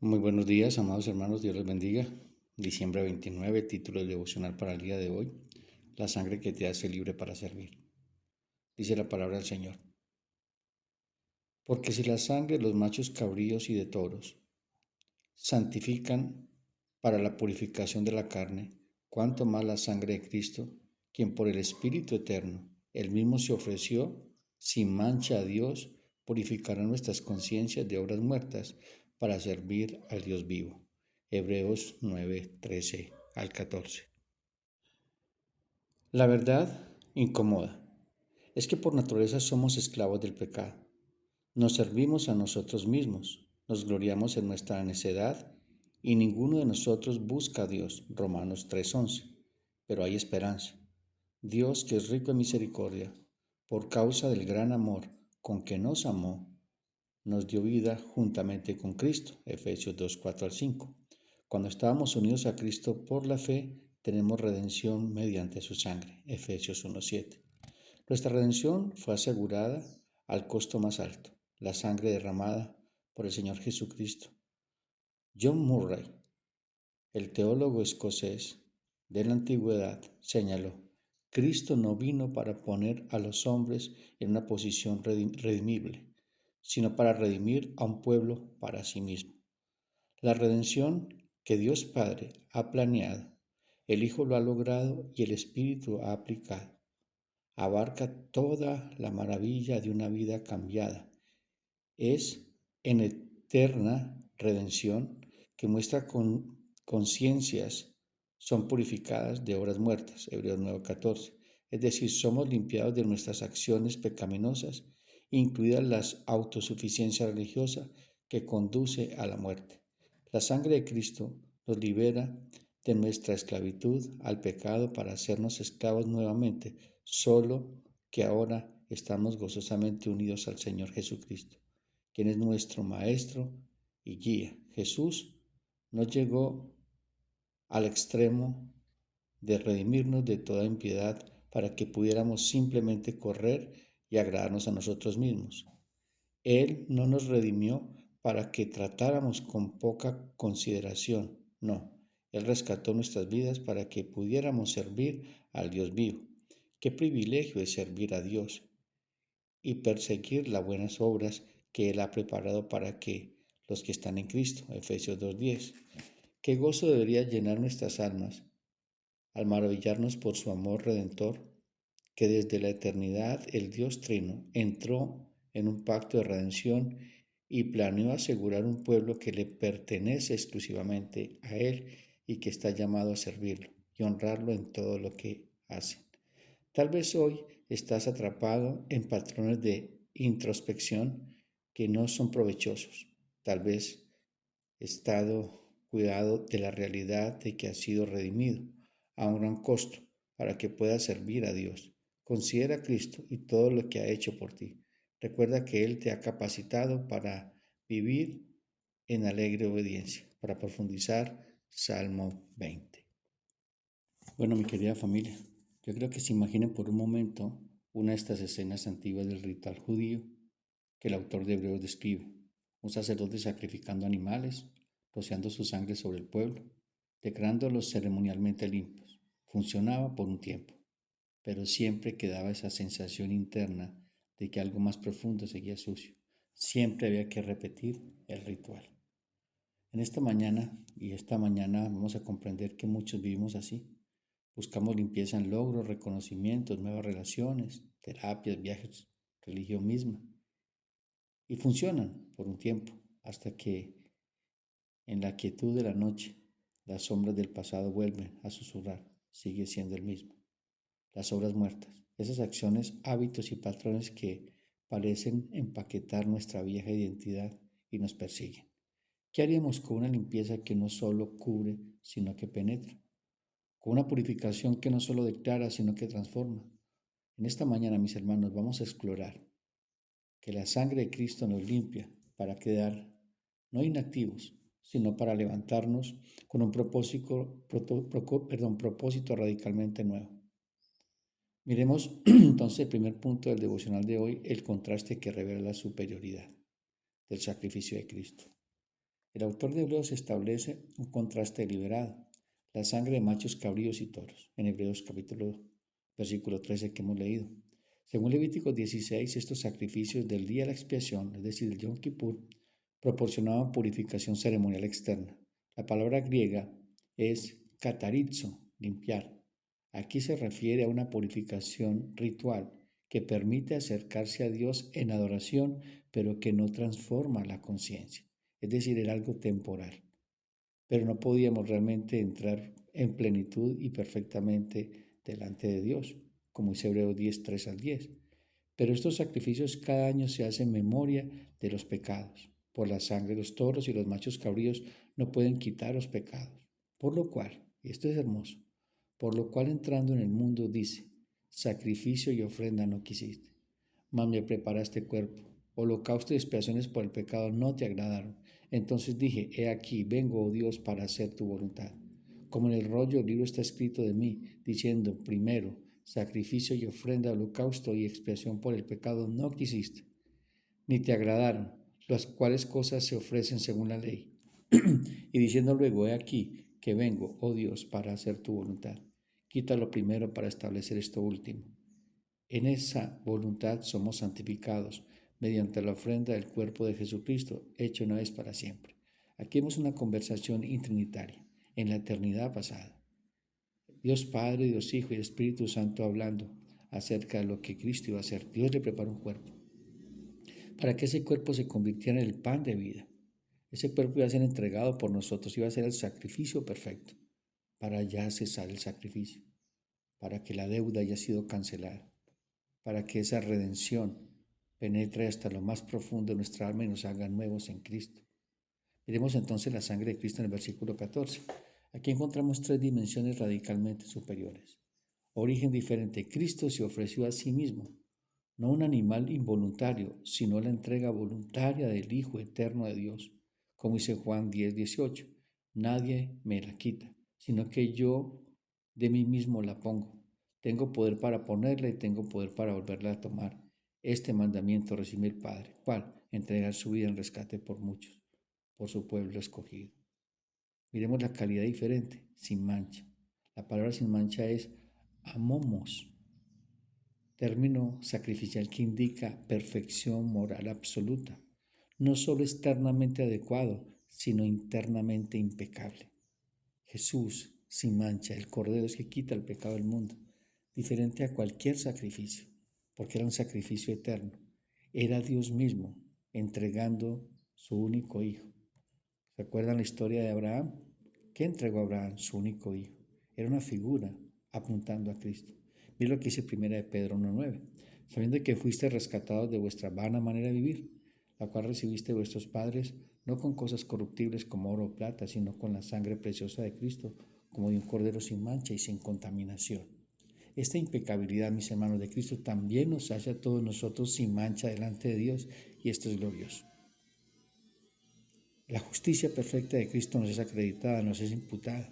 Muy buenos días, amados hermanos, Dios los bendiga. Diciembre 29, título del devocional para el día de hoy. La sangre que te hace libre para servir. Dice la palabra del Señor. Porque si la sangre de los machos cabríos y de toros santifican para la purificación de la carne, cuánto más la sangre de Cristo, quien por el Espíritu eterno, él mismo se ofreció sin mancha a Dios, purificará nuestras conciencias de obras muertas para servir al Dios vivo. Hebreos 9, 13 al 14. La verdad incomoda. Es que por naturaleza somos esclavos del pecado. Nos servimos a nosotros mismos, nos gloriamos en nuestra necedad y ninguno de nosotros busca a Dios. Romanos 3:11. Pero hay esperanza. Dios, que es rico en misericordia, por causa del gran amor con que nos amó, nos dio vida juntamente con Cristo. Efesios 2:4 al 5. Cuando estábamos unidos a Cristo por la fe, tenemos redención mediante su sangre. Efesios 1:7. Nuestra redención fue asegurada al costo más alto, la sangre derramada por el Señor Jesucristo. John Murray, el teólogo escocés de la antigüedad, señaló: Cristo no vino para poner a los hombres en una posición redimible, sino para redimir a un pueblo para sí mismo. La redención que Dios Padre ha planeado, el Hijo lo ha logrado y el Espíritu ha aplicado. Abarca toda la maravilla de una vida cambiada. Es en eterna redención que muestra conciencias son purificadas de obras muertas. Hebreos 9:14. Es decir, somos limpiados de nuestras acciones pecaminosas, incluidas la autosuficiencia religiosa que conduce a la muerte. La sangre de Cristo nos libera de nuestra esclavitud al pecado para hacernos esclavos nuevamente, solo que ahora estamos gozosamente unidos al Señor Jesucristo, quien es nuestro Maestro y guía. Jesús no llegó al extremo de redimirnos de toda impiedad para que pudiéramos simplemente correr y agradarnos a nosotros mismos. Él no nos redimió para que tratáramos con poca consideración, no. Él rescató nuestras vidas para que pudiéramos servir al Dios vivo. Qué privilegio es servir a Dios y perseguir las buenas obras que Él ha preparado para que los que están en Cristo. Efesios 2:10. Qué gozo debería llenar nuestras almas al maravillarnos por su amor redentor, que desde la eternidad el Dios Trino entró en un pacto de redención y planeó asegurar un pueblo que le pertenece exclusivamente a Él y que está llamado a servirlo y honrarlo en todo lo que hace. Tal vez hoy estás atrapado en patrones de introspección que no son provechosos. Tal vez estado cuidado de la realidad de que has sido redimido a un gran costo para que puedas servir a Dios. Considera a Cristo y todo lo que ha hecho por ti. Recuerda que Él te ha capacitado para vivir en alegre obediencia. Para profundizar, Salmo 20. Bueno, mi querida familia, yo creo que se imaginen por un momento una de estas escenas antiguas del ritual judío que el autor de Hebreos describe. Un sacerdote sacrificando animales, rociando su sangre sobre el pueblo, declarándolos ceremonialmente limpios. Funcionaba por un tiempo, pero siempre quedaba esa sensación interna de que algo más profundo seguía sucio. Siempre había que repetir el ritual. En esta mañana vamos a comprender que muchos vivimos así. Buscamos limpieza en logros, reconocimientos, nuevas relaciones, terapias, viajes, religión misma. Y funcionan por un tiempo, hasta que en la quietud de la noche las sombras del pasado vuelven a susurrar. Sigue siendo el mismo. Las obras muertas, esas acciones, hábitos y patrones que parecen empaquetar nuestra vieja identidad y nos persiguen. ¿Qué haríamos con una limpieza que no solo cubre, sino que penetra? Con una purificación que no solo declara, sino que transforma. En esta mañana, mis hermanos, vamos a explorar que la sangre de Cristo nos limpia para quedar no inactivos, sino para levantarnos con un propósito radicalmente nuevo. Miremos entonces el primer punto del devocional de hoy, el contraste que revela la superioridad del sacrificio de Cristo. El autor de Hebreos establece un contraste deliberado, la sangre de machos cabríos y toros, en Hebreos capítulo versículo 13 que hemos leído. Según Levíticos 16, estos sacrificios del día de la expiación, es decir, el Yom Kippur, proporcionaban purificación ceremonial externa. La palabra griega es katarizo, limpiar. Aquí se refiere a una purificación ritual que permite acercarse a Dios en adoración, pero que no transforma la conciencia. Es decir, era algo temporal. Pero no podíamos realmente entrar en plenitud y perfectamente delante de Dios, como dice Hebreos 10, 3 al 10. Pero estos sacrificios cada año se hacen en memoria de los pecados. Por la sangre de los toros y los machos cabríos no pueden quitar los pecados. Por lo cual, y esto es hermoso, por lo cual entrando en el mundo dice, sacrificio y ofrenda no quisiste, mas me preparaste cuerpo, holocausto y expiaciones por el pecado no te agradaron. Entonces dije, he aquí, vengo, oh Dios, para hacer tu voluntad. Como en el rollo del libro está escrito de mí, diciendo, primero, sacrificio y ofrenda, holocausto y expiación por el pecado no quisiste, ni te agradaron, las cuales cosas se ofrecen según la ley. Y diciendo luego, he aquí, que vengo, oh Dios, para hacer tu voluntad. Quita lo primero para establecer esto último. En esa voluntad somos santificados mediante la ofrenda del cuerpo de Jesucristo, hecho una vez para siempre. Aquí vemos una conversación intrinitaria, en la eternidad pasada. Dios Padre, Dios Hijo y Espíritu Santo hablando acerca de lo que Cristo iba a hacer. Dios le preparó un cuerpo para que ese cuerpo se convirtiera en el pan de vida. Ese cuerpo iba a ser entregado por nosotros, iba a ser el sacrificio perfecto, para ya cesar el sacrificio, para que la deuda haya sido cancelada, para que esa redención penetre hasta lo más profundo de nuestra alma y nos haga nuevos en Cristo. Miremos entonces la sangre de Cristo en el versículo 14. Aquí encontramos tres dimensiones radicalmente superiores. Origen diferente. Cristo se ofreció a sí mismo, no un animal involuntario, sino la entrega voluntaria del Hijo eterno de Dios, como dice Juan 10, 18. Nadie me la quita, sino que yo de mí mismo la pongo. Tengo poder para ponerla y tengo poder para volverla a tomar. Este mandamiento recibe el Padre. ¿Cuál? Entregar su vida en rescate por muchos, por su pueblo escogido. Miremos la calidad diferente, sin mancha. La palabra sin mancha es amomos, término sacrificial que indica perfección moral absoluta, no solo externamente adecuado, sino internamente impecable. Jesús, sin mancha, el Cordero es que quita el pecado del mundo, diferente a cualquier sacrificio, porque era un sacrificio eterno. Era Dios mismo entregando su único hijo. ¿Recuerdan la historia de Abraham? ¿Qué entregó a Abraham? Su único hijo. Era una figura apuntando a Cristo. Mira lo que dice 1 de Pedro 1:9. Sabiendo que fuiste rescatados de vuestra vana manera de vivir, la cual recibiste de vuestros padres, no con cosas corruptibles como oro o plata, sino con la sangre preciosa de Cristo, como de un cordero sin mancha y sin contaminación. Esta impecabilidad, mis hermanos, de Cristo también nos hace a todos nosotros sin mancha delante de Dios, y esto es glorioso. La justicia perfecta de Cristo nos es acreditada, nos es imputada,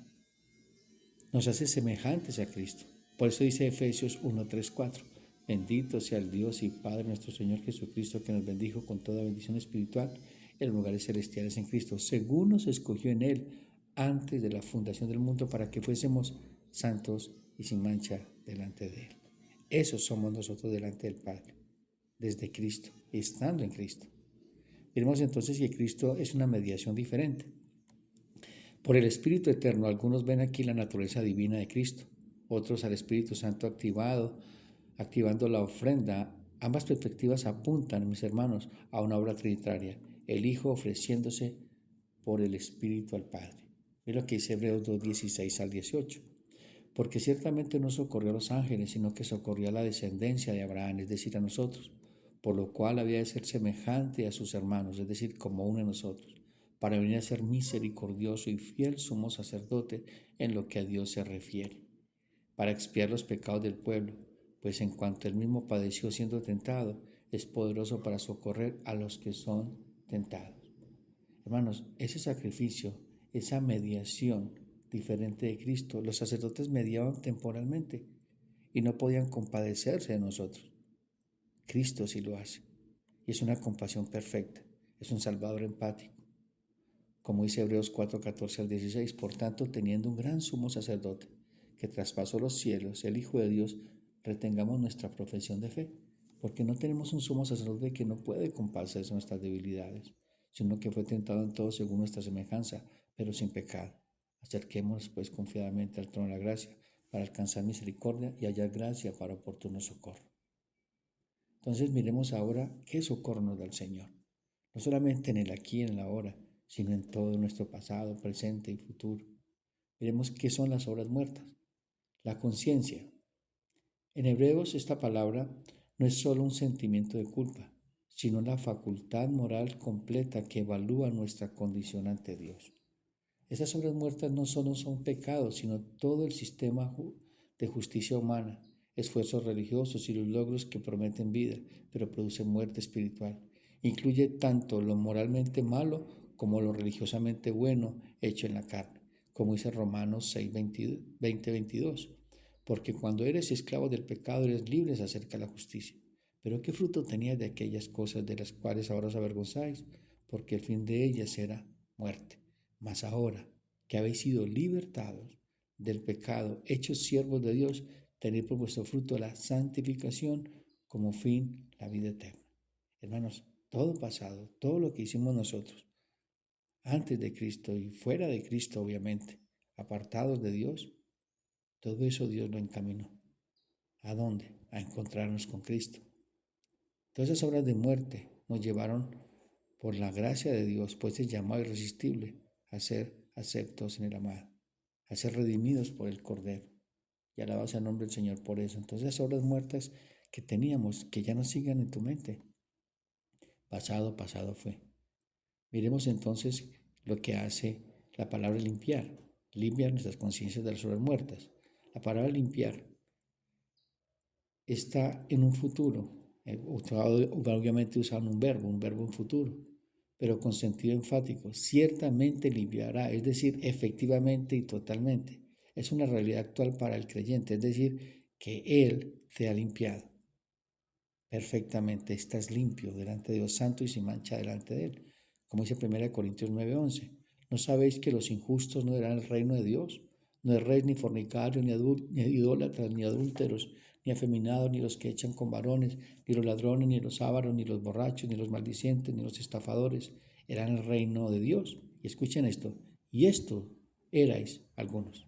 nos hace semejantes a Cristo. Por eso dice Efesios 1, 3, 4. Bendito sea el Dios y Padre nuestro Señor Jesucristo, que nos bendijo con toda bendición espiritual en los lugares celestiales en Cristo, según nos escogió en Él antes de la fundación del mundo para que fuésemos santos y sin mancha delante de Él. Esos somos nosotros delante del Padre, desde Cristo, estando en Cristo. Veremos entonces que Cristo es una mediación diferente. Por el Espíritu Eterno, algunos ven aquí la naturaleza divina de Cristo, otros al Espíritu Santo activando la ofrenda. Ambas perspectivas apuntan, mis hermanos, a una obra trinitaria, el Hijo ofreciéndose por el Espíritu al Padre. Es lo que dice Hebreos 2, 16 al 18. Porque ciertamente no socorrió a los ángeles, sino que socorrió a la descendencia de Abraham, es decir, a nosotros, por lo cual había de ser semejante a sus hermanos, es decir, como uno de nosotros, para venir a ser misericordioso y fiel sumo sacerdote en lo que a Dios se refiere, para expiar los pecados del pueblo, pues en cuanto él mismo padeció siendo tentado, es poderoso para socorrer a los que son tentados. Hermanos, ese sacrificio, esa mediación diferente de Cristo, los sacerdotes mediaban temporalmente y no podían compadecerse de nosotros. Cristo sí lo hace. Y es una compasión perfecta, es un Salvador empático. como dice Hebreos 4:14 al 16. Por tanto, teniendo un gran sumo sacerdote que traspasó los cielos, el Hijo de Dios, retengamos nuestra profesión de fe, porque no tenemos un sumo sacerdote que no puede compadecerse de nuestras debilidades, sino que fue tentado en todo según nuestra semejanza, pero sin pecado. Acerquémonos pues confiadamente al trono de la gracia para alcanzar misericordia y hallar gracia para oportuno socorro. Entonces miremos ahora qué socorro nos da el Señor, no solamente en el aquí y en el ahora, sino en todo nuestro pasado, presente y futuro. Miremos qué son las obras muertas. La conciencia. En Hebreos esta palabra no es solo un sentimiento de culpa, sino la facultad moral completa que evalúa nuestra condición ante Dios. Esas obras muertas no solo son pecados, sino todo el sistema de justicia humana, esfuerzos religiosos y los logros que prometen vida, pero producen muerte espiritual. Incluye tanto lo moralmente malo como lo religiosamente bueno hecho en la carne, como dice Romanos 6, 20-22. Porque cuando eres esclavo del pecado eres libre acerca de la justicia. Pero ¿qué fruto tenías de aquellas cosas de las cuales ahora os avergonzáis? Porque el fin de ellas era muerte. Mas ahora que habéis sido libertados del pecado, hechos siervos de Dios, tened por vuestro fruto la santificación, como fin la vida eterna. Hermanos, todo pasado, todo lo que hicimos nosotros, antes de Cristo y fuera de Cristo, obviamente, apartados de Dios, todo eso Dios lo encaminó. ¿A dónde? A encontrarnos con Cristo. Todas esas obras de muerte nos llevaron, por la gracia de Dios, pues es llamado irresistible a ser aceptos en el amado, a ser redimidos por el Cordero. Y alabado sea el nombre del Señor por eso. Entonces esas obras muertas que teníamos, que ya no sigan en tu mente. Pasado, pasado fue. Miremos entonces lo que hace la palabra limpiar. Limpiar nuestras conciencias de las obras muertas. La palabra limpiar está en un futuro, obviamente usando un verbo en futuro, pero con sentido enfático. Ciertamente limpiará, es decir, efectivamente y totalmente. Es una realidad actual para el creyente, es decir, que Él te ha limpiado perfectamente. Estás limpio delante de Dios, santo y sin mancha delante de Él. Como dice 1 Corintios 9:11. ¿No sabéis que los injustos no verán el reino de Dios? No es rey ni fornicario, ni idólatras, ni adúlteros, ni afeminados, ni los que echan con varones, ni los ladrones, ni los ávaros, ni los borrachos, ni los maldicientes, ni los estafadores, eran el reino de Dios. Y escuchen esto, y esto erais algunos,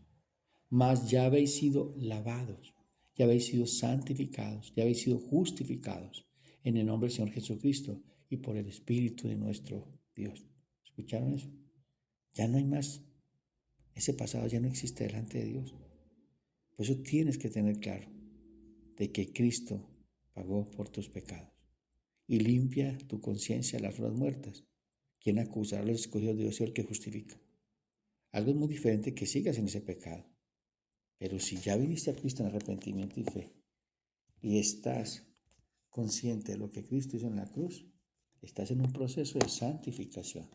mas ya habéis sido lavados, ya habéis sido santificados, ya habéis sido justificados en el nombre del Señor Jesucristo y por el Espíritu de nuestro Dios. ¿Escucharon eso? Ya no hay más. Ese pasado ya no existe delante de Dios. Por eso tienes que tener claro de que Cristo pagó por tus pecados y limpia tu conciencia de las obras muertas. ¿Quién acusará a los escogidos de Dios y el que justifica? Algo es muy diferente que sigas en ese pecado. Pero si ya viniste a Cristo en arrepentimiento y fe y estás consciente de lo que Cristo hizo en la cruz, estás en un proceso de santificación.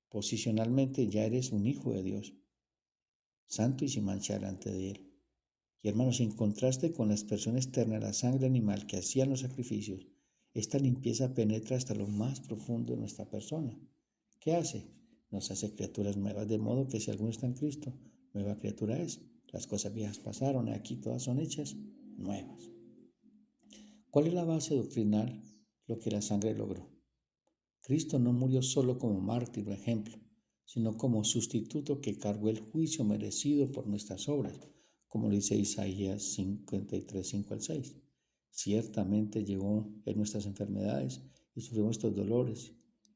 Posicionalmente ya eres un hijo de Dios, santo y sin mancha delante de Él. Y hermanos, en contraste con la expresión externa de la sangre animal que hacían los sacrificios, esta limpieza penetra hasta lo más profundo de nuestra persona. ¿Qué hace? Nos hace criaturas nuevas, de modo que si alguno está en Cristo, nueva criatura es. Las cosas viejas pasaron, y aquí todas son hechas nuevas. ¿Cuál es la base doctrinal? Lo que la sangre logró. Cristo no murió solo como mártir o ejemplo, sino como sustituto que cargó el juicio merecido por nuestras obras, como lo dice Isaías 53, 5 al 6. Ciertamente llevó en nuestras enfermedades y sufrió nuestros dolores,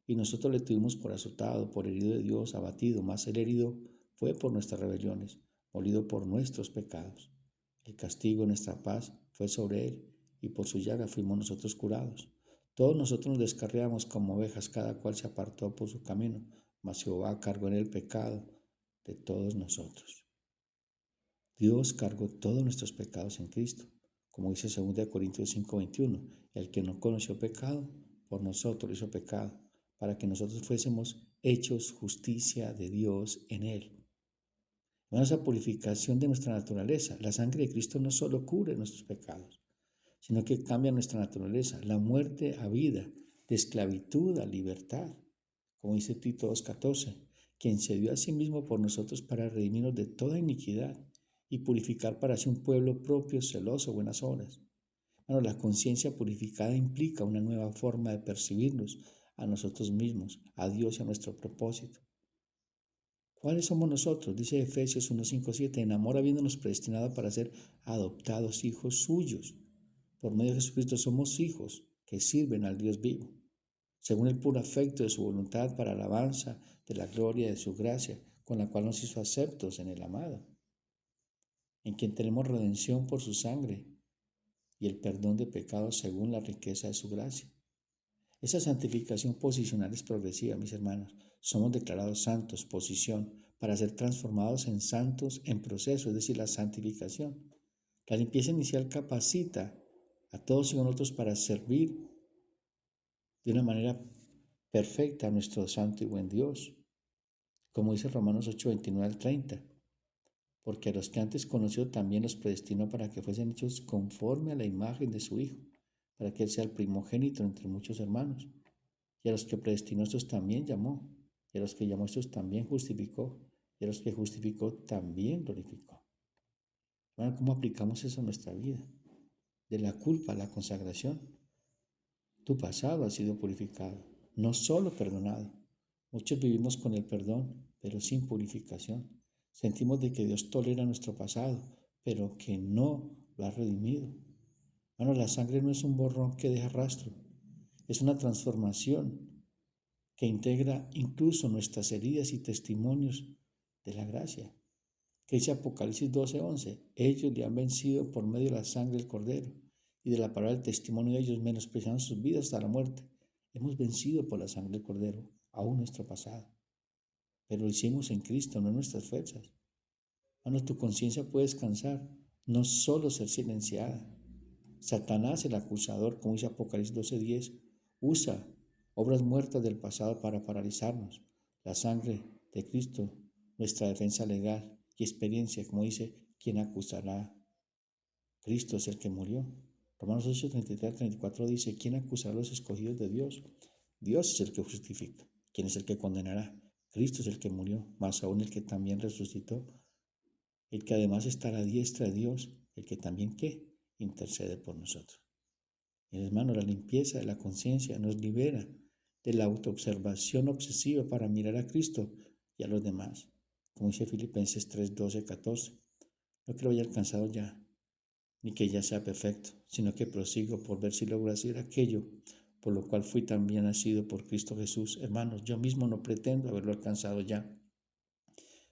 y nosotros le tuvimos por azotado, por herido de Dios, abatido, mas el herido fue por nuestras rebeliones, molido por nuestros pecados. El castigo de nuestra paz fue sobre él, y por su llaga fuimos nosotros curados. Todos nosotros nos descarriamos como ovejas, cada cual se apartó por su camino, mas Jehová cargó en el pecado de todos nosotros. Dios cargó todos nuestros pecados en Cristo, como dice 2 Corintios 5:21, el que no conoció pecado, por nosotros hizo pecado, para que nosotros fuésemos hechos justicia de Dios en él. Esa purificación de nuestra naturaleza, la sangre de Cristo no solo cubre nuestros pecados, sino que cambia nuestra naturaleza, la muerte a vida, de esclavitud a libertad, como dice Tito 2:14, quien se dio a sí mismo por nosotros para redimirnos de toda iniquidad y purificar para sí un pueblo propio, celoso, buenas obras. Bueno, la conciencia purificada implica una nueva forma de percibirnos a nosotros mismos, a Dios y a nuestro propósito. ¿Cuáles somos nosotros? Dice Efesios 1, 5, 7, en amor habiéndonos predestinado para ser adoptados hijos suyos. Por medio de Jesucristo somos hijos que sirven al Dios vivo, según el puro afecto de su voluntad para alabanza de la gloria de su gracia, con la cual nos hizo aceptos en el amado, en quien tenemos redención por su sangre y el perdón de pecados según la riqueza de su gracia. Esa santificación posicional es progresiva, mis hermanos. Somos declarados santos, posición, para ser transformados en santos en proceso, es decir, la santificación. La limpieza inicial capacita a todos y nosotros para servir de una manera perfecta a nuestro santo y buen Dios, como dice Romanos 8, 29 al 30. Porque a los que antes conoció también los predestinó para que fuesen hechos conforme a la imagen de su Hijo, para que Él sea el primogénito entre muchos hermanos. Y a los que predestinó estos también llamó, y a los que llamó estos también justificó, y a los que justificó también glorificó. Bueno, ¿cómo aplicamos eso a nuestra vida? De la culpa a la consagración. Tu pasado ha sido purificado, no solo perdonado. Muchos vivimos con el perdón, pero sin purificación. Sentimos de que Dios tolera nuestro pasado, pero que no lo ha redimido. Bueno, la sangre no es un borrón que deja rastro, es una transformación que integra incluso nuestras heridas y testimonios de la gracia. Que dice Apocalipsis 12:11, ellos le han vencido por medio de la sangre del Cordero y de la palabra del testimonio de ellos, menospreciando sus vidas hasta la muerte. Hemos vencido por la sangre del Cordero, aún nuestro pasado. Pero lo hicimos en Cristo, no en nuestras fuerzas. Bueno, tu conciencia puede descansar, no solo ser silenciada. Satanás, el acusador, como dice Apocalipsis 12:10, usa obras muertas del pasado para paralizarnos. La sangre de Cristo, nuestra defensa legal y experiencia, como dice, ¿quién acusará? Cristo es el que murió. Romanos 8, 33 al 34 dice, ¿quién acusará a los escogidos de Dios? Dios es el que justifica. ¿Quién es el que condenará? Cristo es el que murió, más aún el que también resucitó, el que además está a la diestra de Dios, el que también, ¿qué? Intercede por nosotros. Hermano, la limpieza de la conciencia nos libera de la autoobservación obsesiva para mirar a Cristo y a los demás. Como dice Filipenses 3, 12, 14. No que lo haya alcanzado ya, ni que ya sea perfecto, sino que prosigo por ver si logro hacer aquello por lo cual fui también nacido por Cristo Jesús. Hermanos, yo mismo no pretendo haberlo alcanzado ya,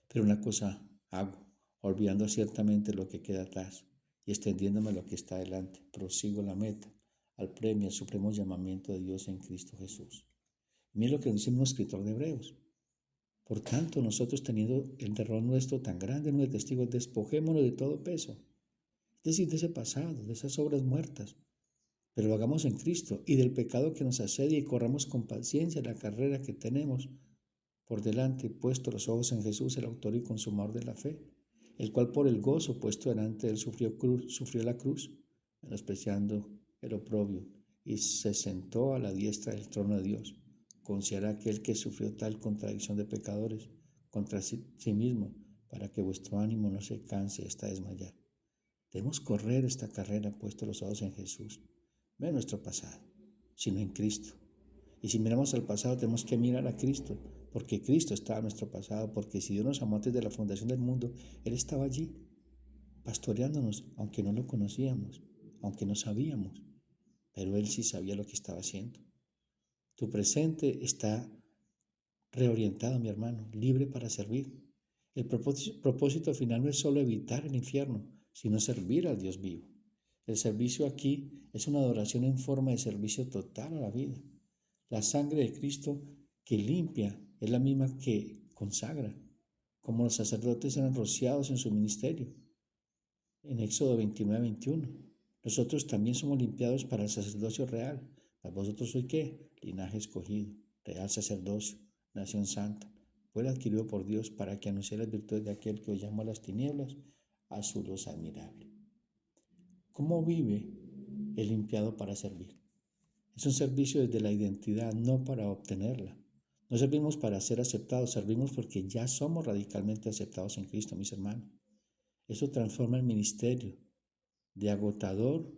pero una cosa hago, olvidando ciertamente lo que queda atrás y extendiéndome a lo que está adelante. Prosigo la meta, al premio, al supremo llamamiento de Dios en Cristo Jesús. Miren lo que dice un escritor de Hebreos. Por tanto, nosotros teniendo el terror nuestro tan grande en los testigos, despojémonos de todo peso, es decir, de ese pasado, de esas obras muertas, pero lo hagamos en Cristo y del pecado que nos asedia y corramos con paciencia la carrera que tenemos por delante, puesto los ojos en Jesús, el autor y consumador de la fe, el cual por el gozo puesto delante de él sufrió la cruz, menospreciando el oprobio, y se sentó a la diestra del trono de Dios. Considera aquel que sufrió tal contradicción de pecadores contra sí mismo, para que vuestro ánimo no se canse hasta desmayar. Debemos correr esta carrera puesto los ojos en Jesús, no en nuestro pasado, sino en Cristo. Y si miramos al pasado, tenemos que mirar a Cristo, porque Cristo estaba en nuestro pasado, porque si Dios nos amó antes de la fundación del mundo, Él estaba allí, pastoreándonos, aunque no lo conocíamos, aunque no sabíamos, pero Él sí sabía lo que estaba haciendo. Tu presente está reorientado, mi hermano, libre para servir. El propósito final no es solo evitar el infierno, sino servir al Dios vivo. El servicio aquí es una adoración en forma de servicio total a la vida. La sangre de Cristo que limpia es la misma que consagra, como los sacerdotes eran rociados en su ministerio. En Éxodo 29, 21. Nosotros también somos limpiados para el sacerdocio real. ¿Para vosotros sois qué? Linaje escogido, real sacerdocio, nación santa, pueblo adquirido por Dios para que anuncie las virtudes de aquel que os llamó a las tinieblas a su luz admirable. ¿Cómo vive el limpiado para servir? Es un servicio desde la identidad, no para obtenerla. No servimos para ser aceptados, servimos porque ya somos radicalmente aceptados en Cristo, mis hermanos. Eso transforma el ministerio de agotador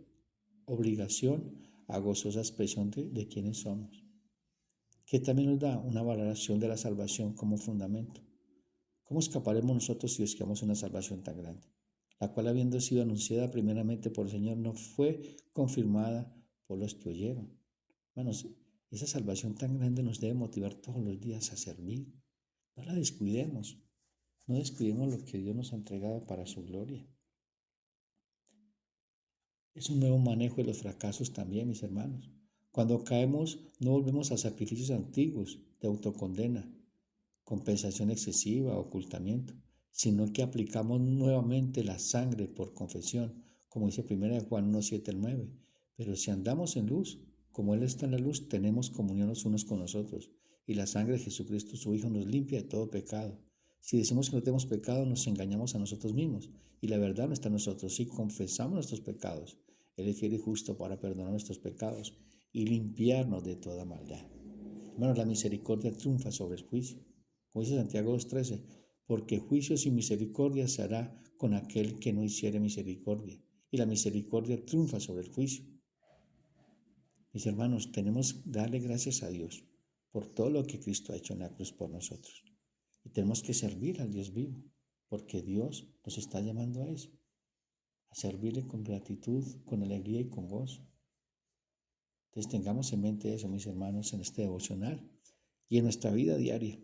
obligación a gozosa expresión de quienes somos, que también nos da una valoración de la salvación como fundamento. ¿Cómo escaparemos nosotros si buscamos una salvación tan grande? La cual, habiendo sido anunciada primeramente por el Señor, no fue confirmada por los que oyeron. Hermanos, esa salvación tan grande nos debe motivar todos los días a servir. No la descuidemos. No descuidemos lo que Dios nos ha entregado para su gloria. Es un nuevo manejo de los fracasos también, mis hermanos. Cuando caemos, no volvemos a sacrificios antiguos de autocondena, compensación excesiva, ocultamiento, sino que aplicamos nuevamente la sangre por confesión, como dice 1 Juan 1, 7 al 9. Pero si andamos en luz, como Él está en la luz, tenemos comunión los unos con los otros, y la sangre de Jesucristo, su Hijo, nos limpia de todo pecado. Si decimos que no tenemos pecado, nos engañamos a nosotros mismos, y la verdad no está en nosotros. Si confesamos nuestros pecados, Él es fiel y justo para perdonar nuestros pecados y limpiarnos de toda maldad. Hermanos, la misericordia triunfa sobre el juicio. Como dice Santiago 2:13, porque juicio sin misericordia se hará con aquel que no hiciere misericordia, y la misericordia triunfa sobre el juicio. Mis hermanos, tenemos que darle gracias a Dios por todo lo que Cristo ha hecho en la cruz por nosotros. Y tenemos que servir al Dios vivo, porque Dios nos está llamando a eso, a servirle con gratitud, con alegría y con gozo. Entonces tengamos en mente eso, mis hermanos, en este devocional y en nuestra vida diaria.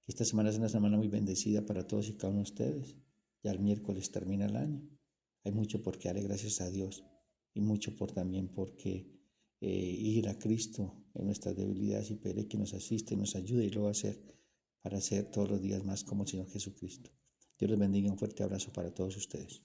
Esta semana es una semana muy bendecida para todos y cada uno de ustedes. Ya el miércoles termina el año. Hay mucho por qué darle gracias a Dios y mucho por también porque ir a Cristo en nuestras debilidades y pedir que nos asiste, nos ayude y lo va a hacer para ser todos los días más como el Señor Jesucristo. Dios les bendiga, un fuerte abrazo para todos ustedes.